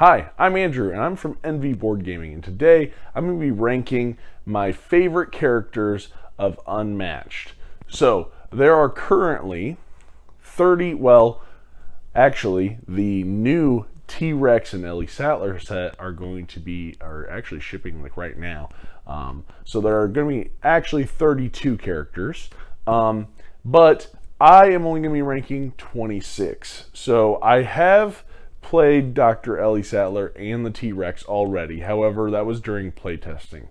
Hi, I'm Andrew, and I'm from NV Board Gaming, and today I'm going to be ranking my favorite characters of Unmatched. So, there are currently 30, well, actually, the new T-Rex and Ellie Sattler set are actually shipping like right now. So there are going to be actually 32 characters, but I am only going to be ranking 26. So I have played Dr. Ellie Sattler and the T-Rex already. However, that was during playtesting.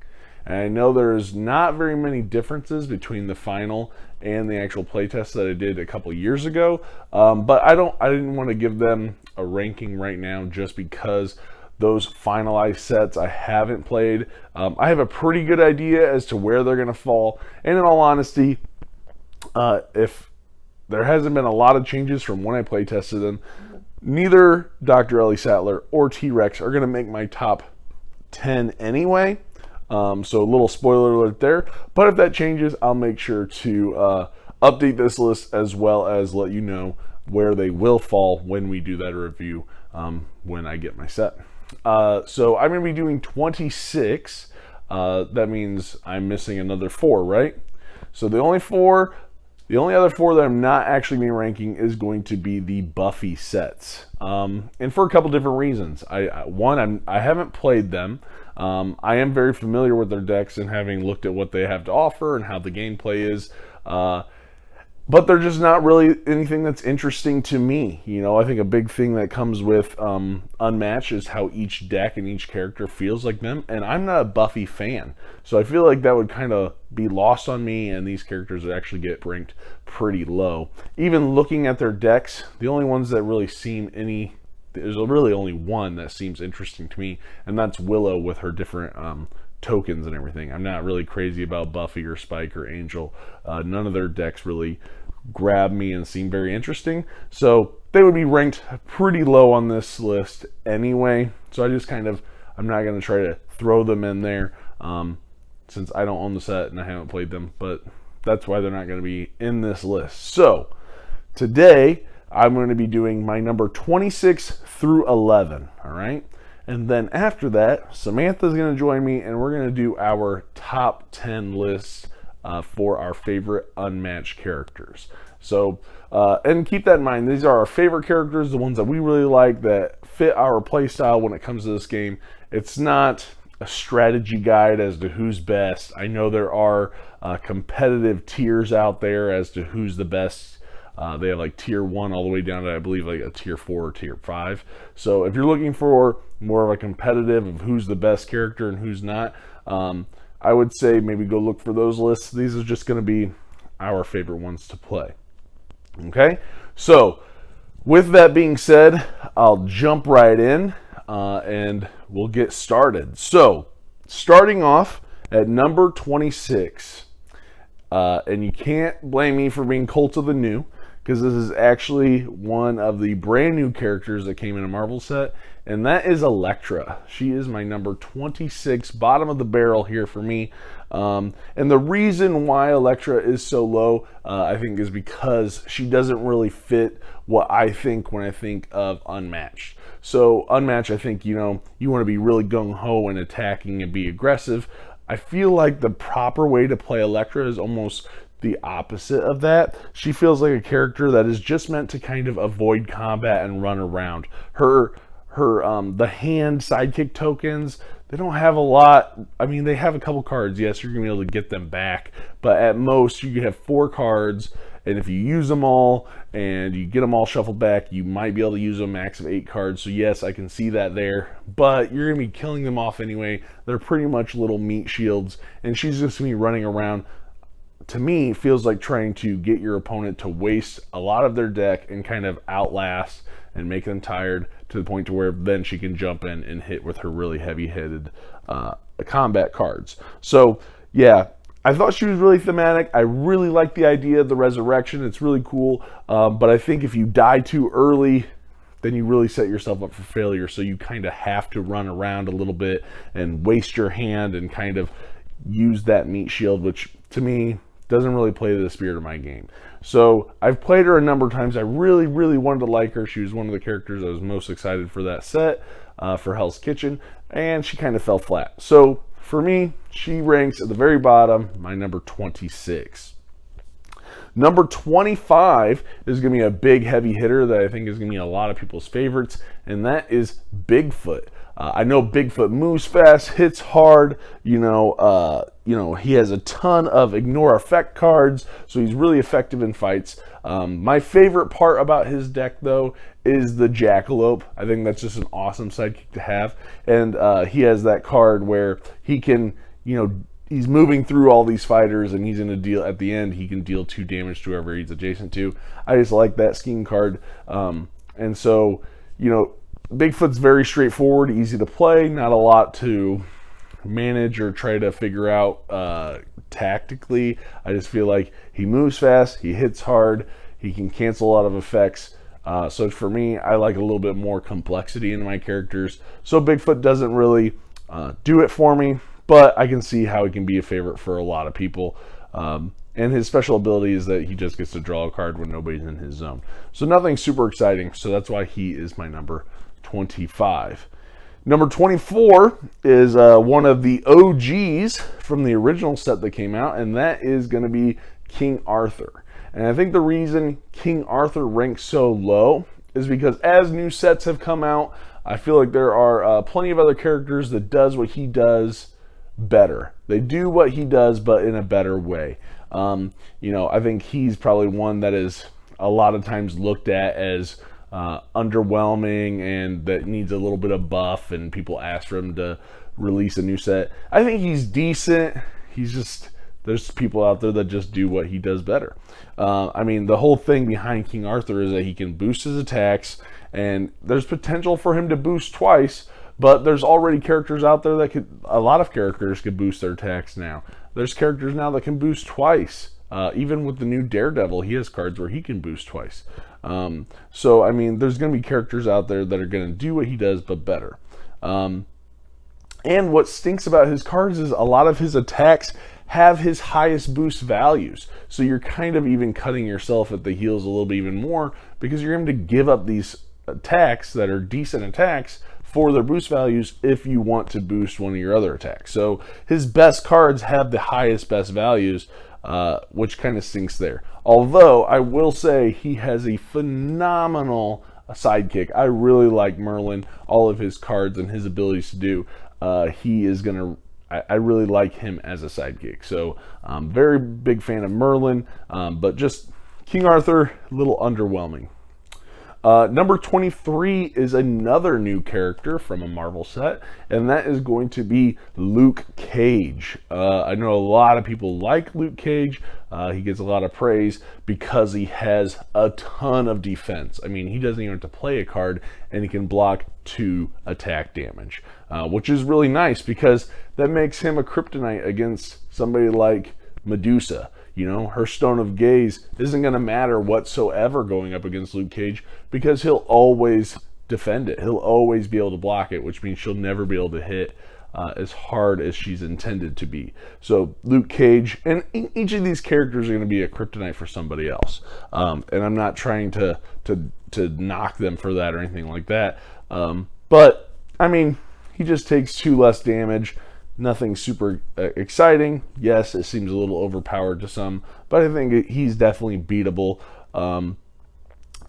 And I know there's not very many differences between the final and the actual playtest that I did a couple years ago. But I didn't want to give them a ranking right now just because those finalized sets I haven't played. I have a pretty good idea as to where they're going to fall. And in all honesty, if there hasn't been a lot of changes from when I playtested them, neither Dr. Ellie Sattler or T-Rex are going to make my top 10 anyway. So a little spoiler alert there. But if that changes, I'll make sure to update this list as well as let you know where they will fall when we do that review when I get my set. So I'm going to be doing 26. That means I'm missing another 4, right? So the only other 4 that I'm not actually going to be ranking is going to be the Buffy sets. And for a couple different reasons. I haven't played them. I am very familiar with their decks and having looked at what they have to offer and how the gameplay is. But they're just not really anything that's interesting to me. You know, I think a big thing that comes with Unmatched is how each deck and each character feels like them. And I'm not a Buffy fan. So I feel like that would kind of be lost on me, and these characters would actually get ranked pretty low. Even looking at their decks, the only ones that really there's really only one that seems interesting to me, and that's Willow with her different tokens and everything. I'm not really crazy about Buffy or Spike or Angel. None of their decks really grab me and seem very interesting. So they would be ranked pretty low on this list anyway. So I'm not going to try to throw them in there since I don't own the set and I haven't played them. But that's why they're not going to be in this list. So today I'm going to be doing my number 26 through 11. All right. And then after that, Samantha's going to join me, and we're going to do our top 10 list for our favorite Unmatched characters. So, and keep that in mind, these are our favorite characters, the ones that we really like, that fit our playstyle when it comes to this game. It's not a strategy guide as to who's best. I know there are competitive tiers out there as to who's the best. They have like tier 1 all the way down to, I believe, like a tier 4 or tier 5. So if you're looking for more of a competitive of who's the best character and who's not, I would say maybe go look for those lists. These are just going to be our favorite ones to play. Okay, so with that being said, I'll jump right in and we'll get started. So starting off at number 26, and you can't blame me for being Cult of the New, because this is actually one of the brand new characters that came in a Marvel set, and that is Elektra. She is my number 26, bottom of the barrel here for me. And the reason why Elektra is so low, I think, is because she doesn't really fit what I think when I think of Unmatched. So Unmatched, I think, you want to be really gung-ho and attacking and be aggressive. I feel like the proper way to play Elektra is almost the opposite of that. She feels like a character that is just meant to kind of avoid combat and run around. The hand sidekick tokens, they don't have a lot. I mean, they have a couple cards. Yes, you're gonna be able to get them back, but at most you have 4 cards, and if you use them all and you get them all shuffled back, you might be able to use a max of 8 cards. So yes, I can see that there, but you're gonna be killing them off anyway. They're pretty much little meat shields, and she's just gonna be running around. To me, it feels like trying to get your opponent to waste a lot of their deck and kind of outlast and make them tired to the point to where then she can jump in and hit with her really heavy-hitted combat cards. So yeah, I thought she was really thematic. I really like the idea of the resurrection. It's really cool. But I think if you die too early, then you really set yourself up for failure. So you kind of have to run around a little bit and waste your hand and kind of use that meat shield, which to me doesn't really play to the spirit of my game. So I've played her a number of times. I really, really wanted to like her. She was one of the characters I was most excited for that set, for Hell's Kitchen, and she kind of fell flat. So for me, she ranks at the very bottom, my number 26. Number 25 is going to be a big heavy hitter that I think is going to be a lot of people's favorites, and that is Bigfoot. I know Bigfoot moves fast, hits hard. He has a ton of ignore effect cards, so he's really effective in fights. My favorite part about his deck, though, is the Jackalope. I think that's just an awesome sidekick to have, and he has that card where he can, he's moving through all these fighters, and he's going to deal, at the end, he can deal 2 damage to whoever he's adjacent to. I just like that scheme card. And so, Bigfoot's very straightforward, easy to play, not a lot to manage or try to figure out tactically. I just feel like he moves fast, he hits hard, he can cancel a lot of effects. So for me, I like a little bit more complexity in my characters. So Bigfoot doesn't really do it for me, but I can see how he can be a favorite for a lot of people. And his special ability is that he just gets to draw a card when nobody's in his zone. So nothing super exciting, so that's why he is my number 25. Number 24 is one of the OGs from the original set that came out, and that is going to be King Arthur. And I think the reason King Arthur ranks so low is because as new sets have come out, I feel like there are plenty of other characters that does what he does better. They do what he does, but in a better way. I think he's probably one that is a lot of times looked at as underwhelming and that needs a little bit of buff, and people ask for him to release a new set. I think he's decent. There's people out there that just do what he does better. The whole thing behind King Arthur is that he can boost his attacks, and there's potential for him to boost twice, but there's already characters out there a lot of characters could boost their attacks now. There's characters now that can boost twice. Even with the new Daredevil, he has cards where he can boost twice. There's going to be characters out there that are going to do what he does, but better. And what stinks about his cards is a lot of his attacks have his highest boost values. So you're kind of even cutting yourself at the heels a little bit even more, because you're going to give up these attacks that are decent attacks for their boost values if you want to boost one of your other attacks. So his best cards have the highest best values, which kind of stinks there. Although I will say he has a phenomenal sidekick. I really like Merlin, all of his cards and his abilities to do. I really like him as a sidekick. So I'm very big fan of Merlin, but just King Arthur, a little underwhelming. Number 23 is another new character from a Marvel set, and that is going to be Luke Cage. I know a lot of people like Luke Cage. He gets a lot of praise because he has a ton of defense. He doesn't even have to play a card, and he can block 2 attack damage, which is really nice because that makes him a kryptonite against somebody like Medusa. Her Stone of Gaze isn't going to matter whatsoever going up against Luke Cage because he'll always defend it. He'll always be able to block it, which means she'll never be able to hit as hard as she's intended to be. So Luke Cage, and each of these characters are going to be a kryptonite for somebody else. And I'm not trying to knock them for that or anything like that. But he just takes 2 less damage. Nothing super exciting. Yes, it seems a little overpowered to some, but I think he's definitely beatable.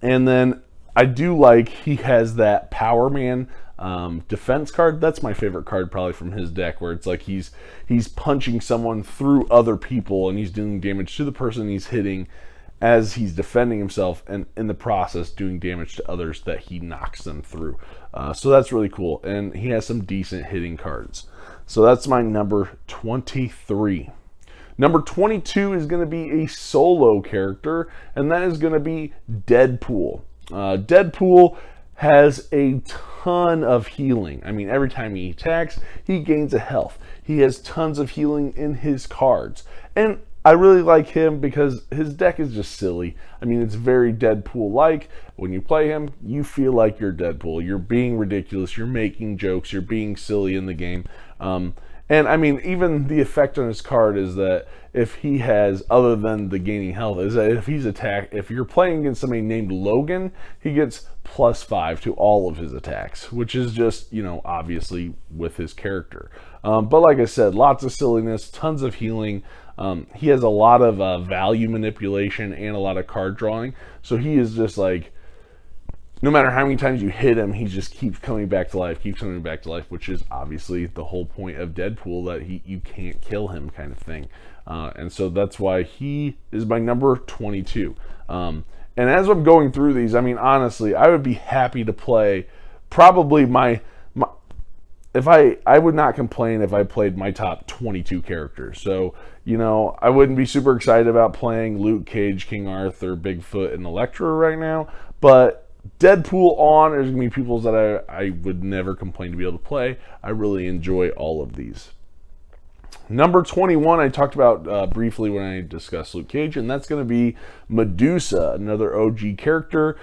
And then I do like he has that Power Man defense card. That's my favorite card probably from his deck, where it's like he's punching someone through other people and he's doing damage to the person he's hitting as he's defending himself, and in the process doing damage to others that he knocks them through. So that's really cool, and he has some decent hitting cards. So that's my number 23. Number 22 is going to be a solo character, and that is going to be Deadpool. Deadpool has a ton of healing. Every time he attacks, he gains a health. He has tons of healing in his cards. And I really like him because his deck is just silly. It's very Deadpool-like. When you play him, you feel like you're Deadpool. You're being ridiculous. You're making jokes. You're being silly in the game. And And I mean, even the effect on his card is that if he has, other than the gaining health, is that if you're playing against somebody named Logan, he gets +5 to all of his attacks, which is just, obviously with his character. But like I said, lots of silliness, tons of healing. He has a lot of value manipulation and a lot of card drawing. So he is just like, no matter how many times you hit him, he just keeps coming back to life, which is obviously the whole point of Deadpool, that you can't kill him kind of thing. And so that's why he is my number 22. And as I'm going through these, I mean, honestly, I would be happy to play probably I would not complain if I played my top 22 characters. So, I wouldn't be super excited about playing Luke Cage, King Arthur, Bigfoot, and Elektra right now, but Deadpool on, there's going to be people that I would never complain to be able to play. I really enjoy all of these. Number 21, I talked about briefly when I discussed Luke Cage, and that's going to be Medusa, another OG character.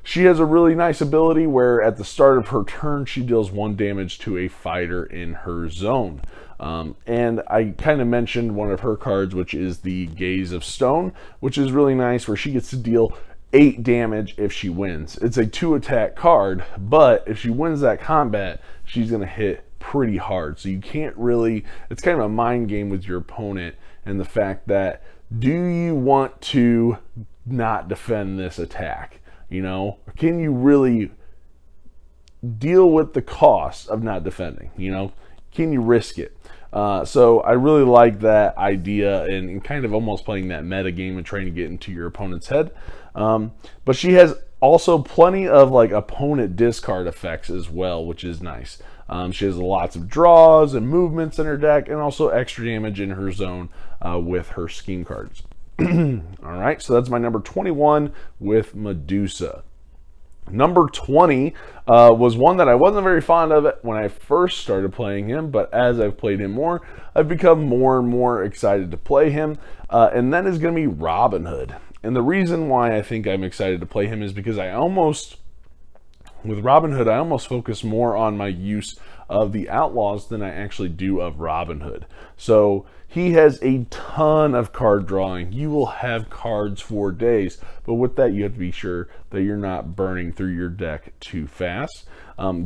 She has a really nice ability where at the start of her turn, she deals 1 damage to a fighter in her zone. And I kind of mentioned one of her cards, which is the Gaze of Stone, which is really nice, where she gets to deal 8 damage if she wins. It's a 2-attack card, but if she wins that combat, she's going to hit pretty hard. So you can't really, it's kind of a mind game with your opponent, and the fact that, do you want to not defend this attack? Can you really deal with the cost of not defending? Can you risk it? So I really like that idea, and kind of almost playing that meta game and trying to get into your opponent's head. But she has also plenty of like opponent discard effects as well, which is nice. She has lots of draws and movements in her deck, and also extra damage in her zone with her scheme cards. All right, so that's my number 21 with Medusa. Number 20 was one that I wasn't very fond of when I first started playing him, but as I've played him more, I've become more and more excited to play him, and that is going to be Robin Hood. And the reason why I think I'm excited to play him is because with Robin Hood, I almost focus more on my use of the Outlaws than I actually do of Robin Hood. So he has a ton of card drawing. You will have cards for days, but with that, you have to be sure that you're not burning through your deck too fast.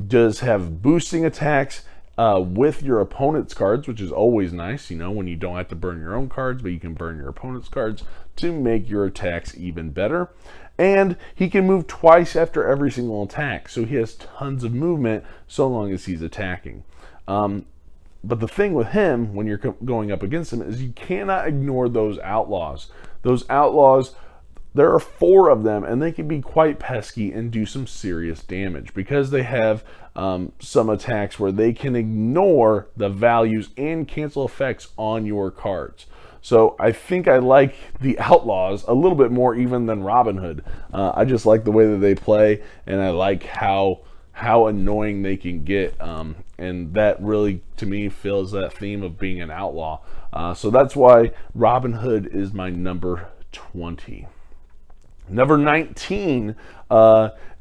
Does have boosting attacks with your opponent's cards, which is always nice, when you don't have to burn your own cards, but you can burn your opponent's cards to make your attacks even better. And he can move twice after every single attack, so he has tons of movement so long as he's attacking. But the thing with him, when you're going up against him, is you cannot ignore those Outlaws. Those Outlaws, there are 4 of them, and they can be quite pesky and do some serious damage because they have some attacks where they can ignore the values and cancel effects on your cards. So I think I like the Outlaws a little bit more even than Robin Hood. I just like the way that they play, and I like how annoying they can get. And that really, to me, fills that theme of being an outlaw. So that's why Robin Hood is my number 20. Number 19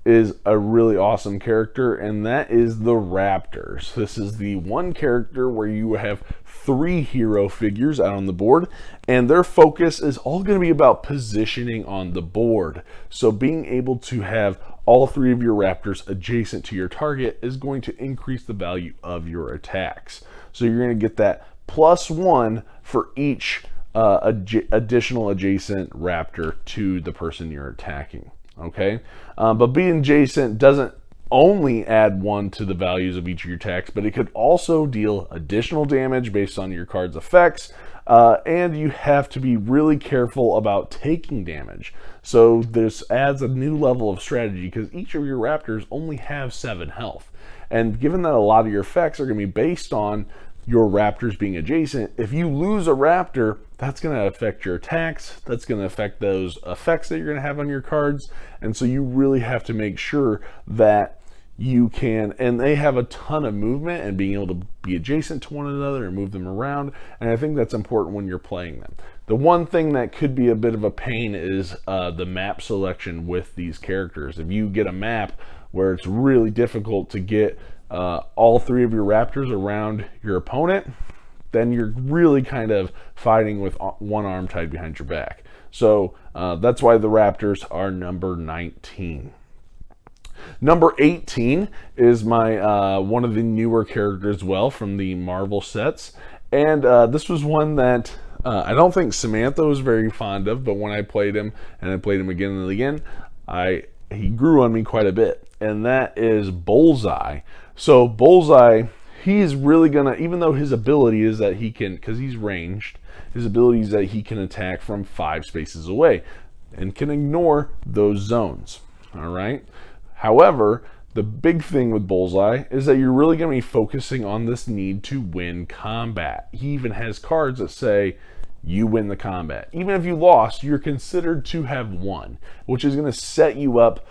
is a really awesome character, and that is the Raptors. This is the one character where you have 3 hero figures out on the board, and their focus is all going to be about positioning on the board. So being able to have all 3 of your Raptors adjacent to your target is going to increase the value of your attacks. So you're going to get that +1 for each additional adjacent Raptor to the person you're attacking. Okay, but being adjacent doesn't only add 1 to the values of each of your attacks, but it could also deal additional damage based on your card's effects, and you have to be really careful about taking damage. So this adds a new level of strategy because each of your Raptors only have 7 health, and given that a lot of your effects are going to be based on your Raptors being adjacent, if you lose a Raptor, that's going to affect your attacks, that's going to affect those effects that you're going to have on your cards, and so you really have to make sure that you can, and they have a ton of movement and being able to be adjacent to one another and move them around, and I think that's important when you're playing them. The one thing that could be a bit of a pain is the map selection with these characters. If you get a map where it's really difficult to get all three of your Raptors around your opponent, then you're really kind of fighting with one arm tied behind your back. So that's why the Raptors are number 19. Number 18 is my one of the newer characters as well from the Marvel sets. And this was one that I don't think Samantha was very fond of, but when I played him, and I played him again and again, he grew on me quite a bit. And that is Bullseye. So Bullseye, he's really gonna, even though his ability is that he can, because he's ranged, his ability is that he can attack from 5 spaces away and can ignore those zones. All right. However, the big thing with Bullseye is that you're really going to be focusing on this need to win combat. He even has cards that say you win the combat. Even if you lost, you're considered to have won, which is going to set you up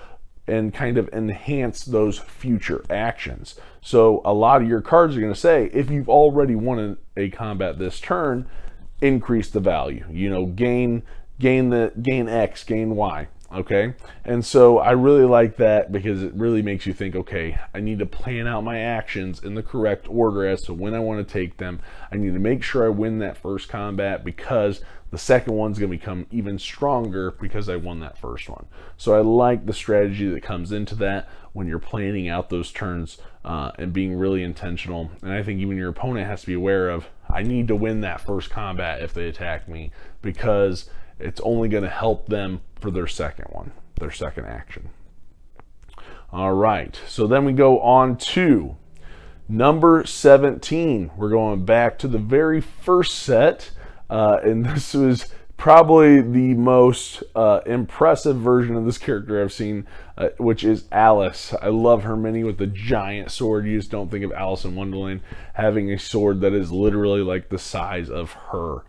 and kind of enhance those future actions. So a lot of your cards are going to say, if you've already won a combat this turn, increase the value. You know, gain X, gain Y. Okay, and so I really like that because it really makes you think, okay, I need to plan out my actions in the correct order as to when I want to take them. I need to make sure I win that first combat because the second one's going to become even stronger because I won that first one. So I like the strategy that comes into that when you're planning out those turns and being really intentional. And I think even your opponent has to be aware of, I need to win that first combat if they attack me, because it's only going to help them for their second one, their second action. All right, so then we go on to number 17. We're going back to the very first set, and this was probably the most impressive version of this character I've seen, which is Alice. I love her mini with the giant sword. You just don't think of Alice in Wonderland having a sword that is literally like the size of her.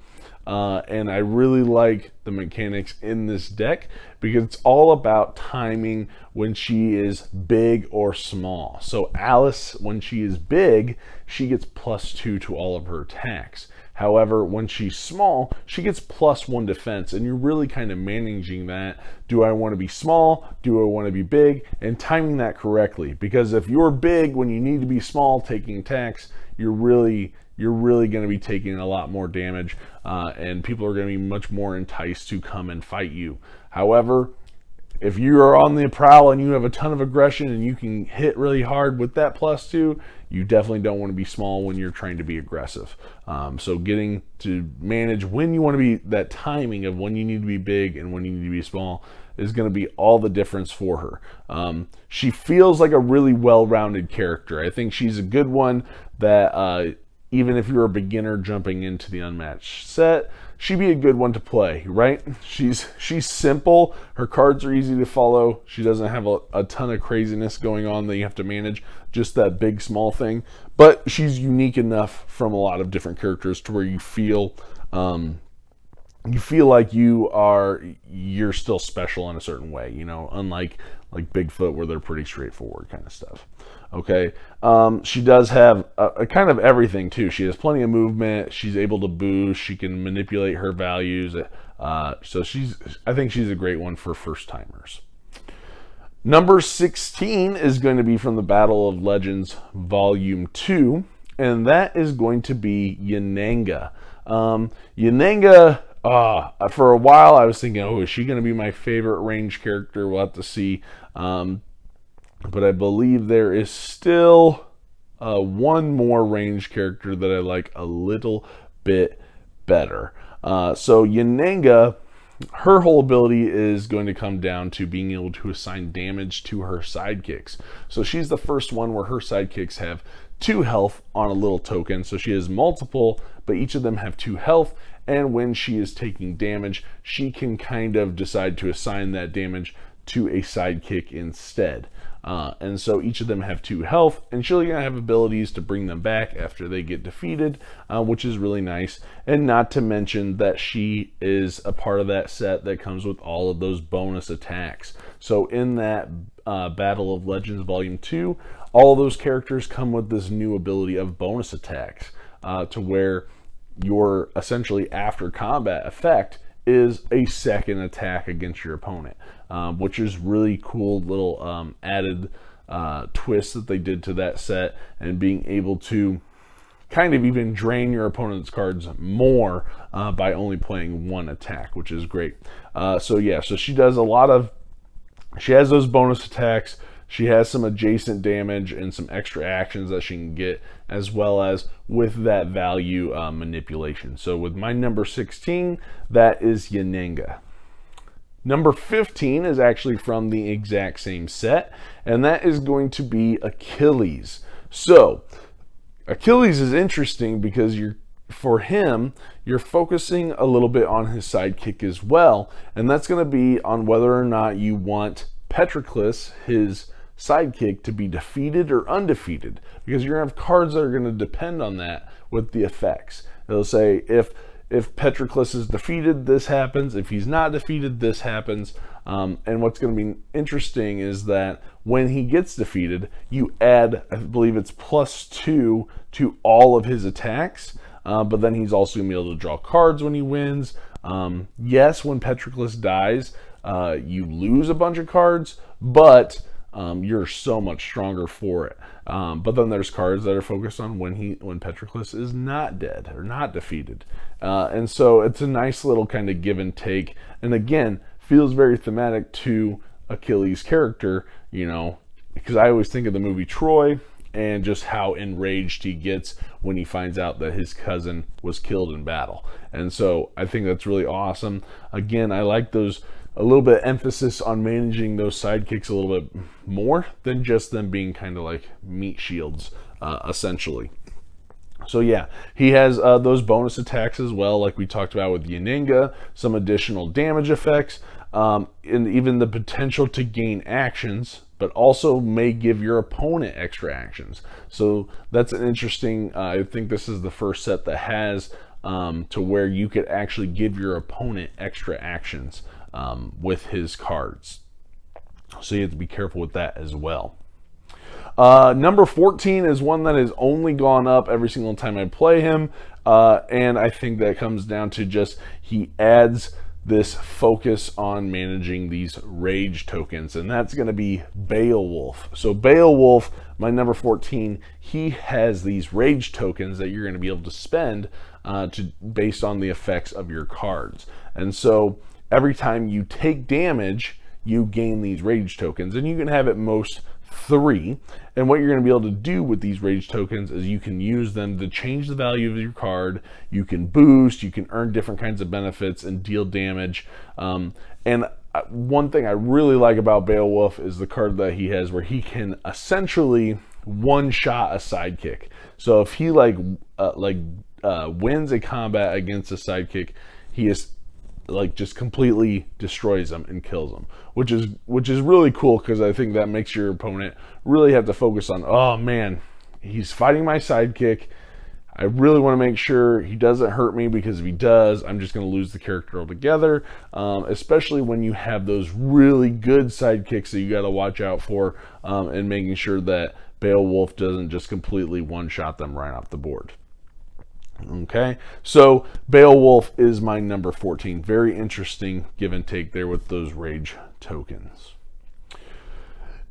And I really like the mechanics in this deck because it's all about timing when she is big or small. So Alice, when she is big, she gets +2 to all of her attacks. However, when she's small, she gets +1 defense, and you're really kind of managing that. Do I want to be small? Do I want to be big? And timing that correctly, because if you're big when you need to be small taking attacks, you're really going to be taking a lot more damage, and people are going to be much more enticed to come and fight you. However, if you are on the prowl and you have a ton of aggression and you can hit really hard with that +2, you definitely don't want to be small when you're trying to be aggressive. So getting to manage when you want to be, that timing of when you need to be big and when you need to be small is going to be all the difference for her. She feels like a really well-rounded character. I think she's a good one that even if you're a beginner jumping into the Unmatched set, she'd be a good one to play, right? She's simple. Her cards are easy to follow. She doesn't have a ton of craziness going on that you have to manage, just that big, small thing. But she's unique enough from a lot of different characters to where you feel like you're still special in a certain way, you know, unlike like Bigfoot where they're pretty straightforward kind of stuff. Okay, she does have a kind of everything too. She has plenty of movement. She's able to boost. She can manipulate her values. So I think she's a great one for first timers. Number 16 is going to be from the Battle of Legends Volume 2, and that is going to be Yanenga. Yanenga, for a while I was thinking, oh, is she going to be my favorite range character? We'll have to see. But I believe there is still one more range character that I like a little bit better. So Yanenga, her whole ability is going to come down to being able to assign damage to her sidekicks. So she's the first one where her sidekicks have 2 health on a little token. So she has multiple, but each of them have 2 health. And when she is taking damage, she can kind of decide to assign that damage to a sidekick instead. And so each of them have 2 health, and she's going to have abilities to bring them back after they get defeated, which is really nice. And not to mention that she is a part of that set that comes with all of those bonus attacks. So in that Battle of Legends Volume 2, all of those characters come with this new ability of bonus attacks, to where your essentially after combat effect is a second attack against your opponent, which is really cool little added twist that they did to that set, and being able to kind of even drain your opponent's cards more by only playing one attack, which is great. So she does a lot of, she has those bonus attacks, she has some adjacent damage and some extra actions that she can get, as well as with that value manipulation. So with my number 16, that is Yanenga. Number 15 is actually from the exact same set, and that is going to be Achilles. So Achilles is interesting because for him, you're focusing a little bit on his sidekick as well, and that's going to be on whether or not you want Patroclus, his sidekick, to be defeated or undefeated, because you're going to have cards that are going to depend on that with the effects. They'll say if Patroclus is defeated, this happens. If he's not defeated, this happens. And what's going to be interesting is that when he gets defeated, you add, I believe it's +2 to all of his attacks. But then he's also going to be able to draw cards when he wins. Yes, when Patroclus dies, you lose a bunch of cards, but you're so much stronger for it. But then there's cards that are focused on when Patroclus is not dead or not defeated. And so it's a nice little kind of give and take. And again, feels very thematic to Achilles' character, because I always think of the movie Troy and just how enraged he gets when he finds out that his cousin was killed in battle. And so I think that's really awesome. Again, I like those, a little bit of emphasis on managing those sidekicks a little bit more than just them being kind of like meat shields, essentially. So yeah, he has those bonus attacks as well, like we talked about with Yanenga, some additional damage effects, and even the potential to gain actions, but also may give your opponent extra actions. So that's an interesting, I think this is the first set that has to where you could actually give your opponent extra actions with his cards. So you have to be careful with that as well. Number 14 is one that has only gone up every single time I play him, and I think that comes down to just he adds this focus on managing these rage tokens, and that's going to be Beowulf. So Beowulf, my number 14, he has these rage tokens that you're going to be able to spend based on the effects of your cards. And so every time you take damage, you gain these rage tokens, and you can have at most 3. And what you're going to be able to do with these rage tokens is you can use them to change the value of your card. You can boost, you can earn different kinds of benefits and deal damage. And one thing I really like about Beowulf is the card that he has where he can essentially one-shot a sidekick. So if he wins a combat against a sidekick, he is just completely destroys them and kills them, which is really cool, because I think that makes your opponent really have to focus on, oh man, he's fighting my sidekick. I really want to make sure he doesn't hurt me, because if he does, I'm just going to lose the character altogether. Especially when you have those really good sidekicks that you got to watch out for, and making sure that Beowulf doesn't just completely one-shot them right off the board. Okay, so Beowulf is my number 14. Very interesting give and take there with those rage tokens.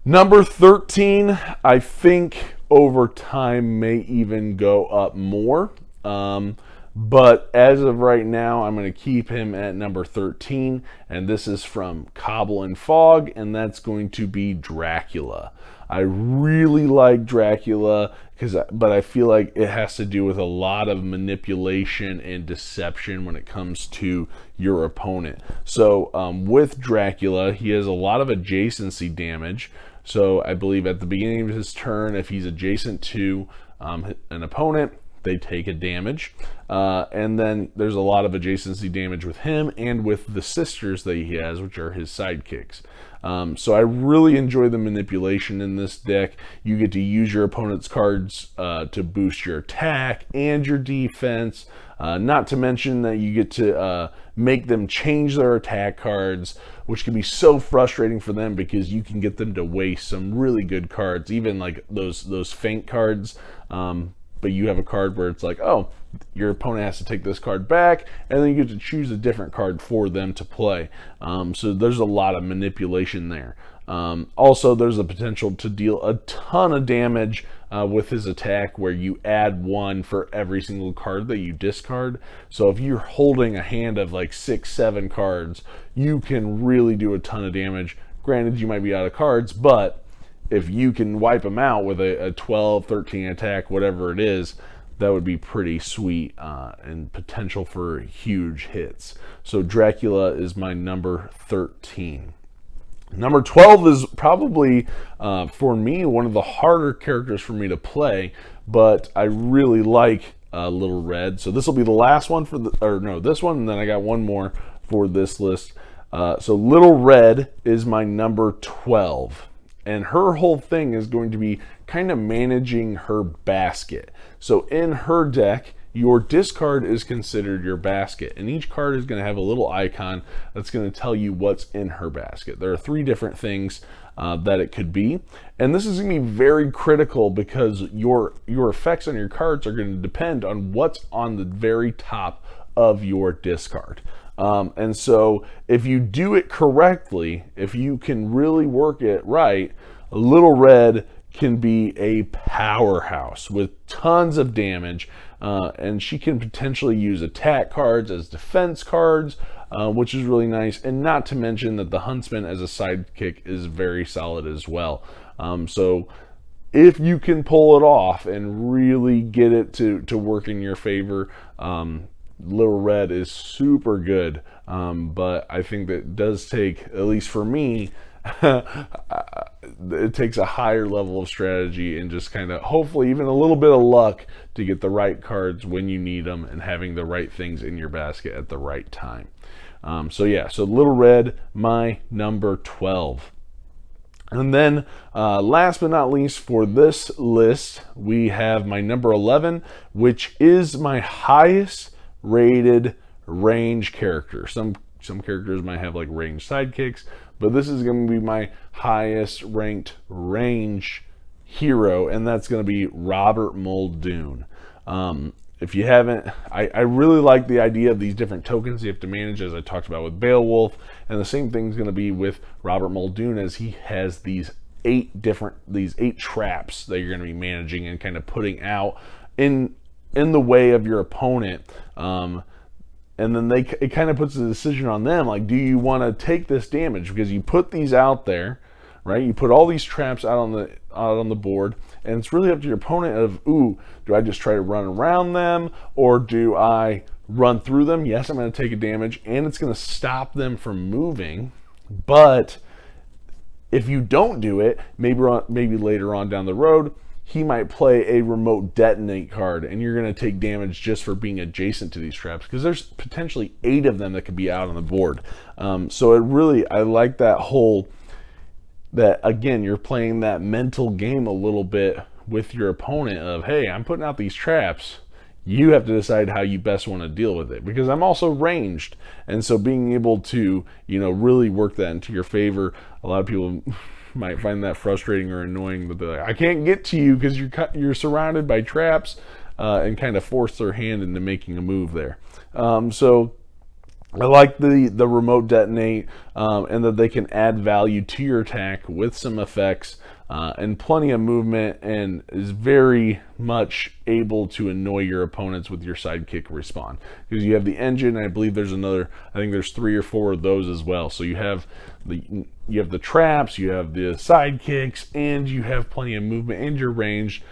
Number 13, I think over time may even go up more. But as of right now, I'm going to keep him at number 13. And this is from Cobble and Fog, and that's going to be Dracula. I really like Dracula, but I feel like it has to do with a lot of manipulation and deception when it comes to your opponent. So with Dracula, he has a lot of adjacency damage. So I believe at the beginning of his turn, if he's adjacent to an opponent, they take a damage. And then there's a lot of adjacency damage with him and with the sisters that he has, which are his sidekicks. So I really enjoy the manipulation in this deck. You get to use your opponent's cards to boost your attack and your defense. Not to mention that you get to make them change their attack cards, which can be so frustrating for them, because you can get them to waste some really good cards, even like those feint cards. But you have a card where it's like, oh, your opponent has to take this card back, and then you get to choose a different card for them to play. So there's a lot of manipulation there. Also, there's a potential to deal a ton of damage with his attack, where you add 1 for every single card that you discard. So if you're holding a hand of like 6-7 cards, you can really do a ton of damage. Granted, you might be out of cards, but if you can wipe them out with a 12, 13 attack, whatever it is, that would be pretty sweet, and potential for huge hits. So Dracula is my number 13. Number 12 is probably, for me, one of the harder characters for me to play, but I really like Little Red. So this will be the last one for this one, and then I got one more for this list. So Little Red is my number 12. And her whole thing is going to be kind of managing her basket. So in her deck, your discard is considered your basket, and each card is going to have a little icon that's going to tell you what's in her basket. There are 3 different things that it could be, and this is going to be very critical because your effects on your cards are going to depend on what's on the very top of your discard. And so if you do it correctly, if you can really work it right, Little Red can be a powerhouse with tons of damage, and she can potentially use attack cards as defense cards, which is really nice, and not to mention that the Huntsman as a sidekick is very solid as well. So if you can pull it off and really get it to work in your favor, Little Red is super good, but I think that it does take, at least for me, it takes a higher level of strategy and just kind of hopefully even a little bit of luck to get the right cards when you need them and having the right things in your basket at the right time. So Little Red, my number 12. And then last but not least for this list, we have my number 11, which is my highest rated range character. Some characters might have like range sidekicks, but this is going to be my highest ranked range hero, and that's going to be Robert Muldoon. If you haven't, I really like the idea of these different tokens you have to manage, as I talked about with Beowulf, and the same thing's going to be with Robert Muldoon, as he has these 8 traps that you're going to be managing and kind of putting out in the way of your opponent. And then it kind of puts a decision on them, like, do you want to take this damage? Because you put these out there, right? You put all these traps out on the board, and it's really up to your opponent of, ooh, do I just try to run around them, or do I run through them? Yes, I'm going to take a damage, and it's going to stop them from moving. But if you don't do it, maybe later on down the road, he might play a remote detonate card, and you're going to take damage just for being adjacent to these traps, because there's potentially 8 of them that could be out on the board. So I like that again, you're playing that mental game a little bit with your opponent of, hey, I'm putting out these traps. You have to decide how you best want to deal with it, because I'm also ranged. And so being able to, really work that into your favor, a lot of people might find that frustrating or annoying, but they're like, I can't get to you because you're surrounded by traps, and kind of force their hand into making a move there. So I like the remote detonate, and that they can add value to your attack with some effects, and plenty of movement, and is very much able to annoy your opponents with your sidekick respawn. Because you have the engine, and I believe there's 3 or 4 of those as well. So you have the traps, you have the sidekicks, and you have plenty of movement, and you're ranged.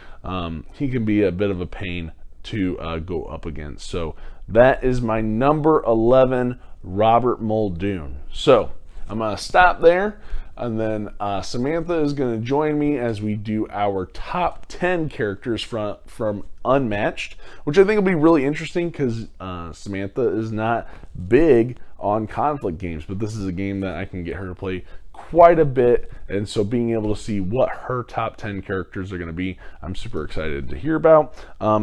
He can be a bit of a pain to go up against. So that is my number 11, Robert Muldoon. So I'm going to stop there, and then Samantha is going to join me as we do our top 10 characters from Unmatched, which I think will be really interesting, because Samantha is not big on conflict games, but this is a game that I can get her to play quite a bit, and so being able to see what her top 10 characters are going to be, I'm super excited to hear about.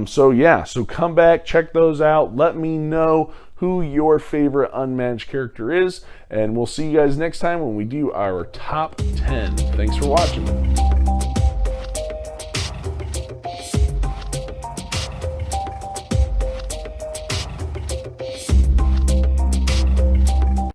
So come back, check those out, let me know who your favorite Unmatched character is, and we'll see you guys next time when we do our top 10. Thanks for watching.